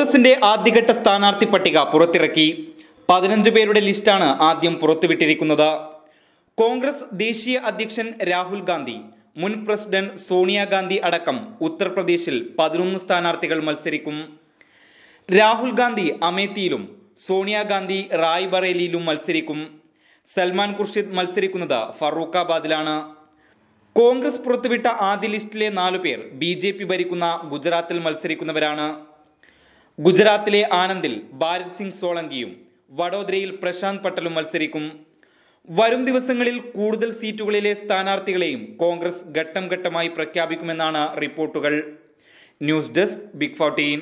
കോൺഗ്രസിന്റെ ആദ്യഘട്ട സ്ഥാനാർത്ഥി പട്ടിക പുറത്തിറക്കി. 15 പേരുടെ ലിസ്റ്റാണ് ആദ്യം പുറത്തുവിട്ടിരിക്കുന്നത്. കോൺഗ്രസ് ദേശീയ അധ്യക്ഷൻ രാഹുൽ ഗാന്ധി, മുൻ പ്രസിഡന്റ് സോണിയാഗാന്ധി അടക്കം ഉത്തർപ്രദേശിൽ 11 സ്ഥാനാർത്ഥികൾ മത്സരിക്കും. രാഹുൽ ഗാന്ധി അമേത്തിയിലും സോണിയാഗാന്ധി റായ്ബറേലിയിലും മത്സരിക്കും. സൽമാൻ ഖുർഷിദ് മത്സരിക്കുന്നത് ഫറൂഖാബാദിലാണ്. കോൺഗ്രസ് പുറത്തുവിട്ട ആദ്യ ലിസ്റ്റിലെ 4 പേർ BJP ഭരിക്കുന്ന ഗുജറാത്തിൽ മത്സരിക്കുന്നവരാണ്. ഗുജറാത്തിലെ ആനന്ദിൽ ഭാരത് സിംഗ് സോളങ്കിയും വഡോദരയിൽ പ്രശാന്ത് പട്ടലും മത്സരിക്കും. വരും ദിവസങ്ങളിൽ കൂടുതൽ സീറ്റുകളിലെ സ്ഥാനാർത്ഥികളെയും കോൺഗ്രസ് ഘട്ടം ഘട്ടമായി പ്രഖ്യാപിക്കുമെന്നാണ് റിപ്പോർട്ടുകൾ. News desk big 14.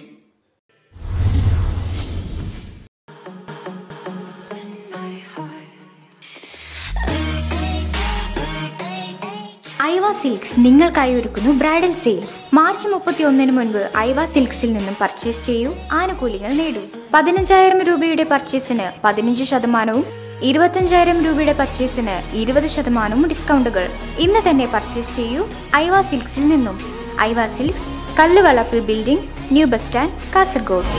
Aiva silks നിങ്ങൾക്കായി ഒരുക്കുന്നു ബ്രൈഡൽ സെയിൽസ്. മാർച്ച് 31 മുൻപ് ഐവ സിൽക്സിൽ നിന്നും പർച്ചേസ് ചെയ്യൂ, ആനുകൂല്യങ്ങൾ നേടൂ. 15,000 രൂപയുടെ പർച്ചേസിന് 15%, 25,000 രൂപയുടെ പർച്ചേസിന് 20% ഡിസ്കൗണ്ടുകൾ. ഇന്ന് തന്നെ പർച്ചേസ് ചെയ്യൂ ഐവ സിൽക്സിൽ നിന്നും. Aiva silks, Kalluvalappil building, new bus stand, Kasaragod.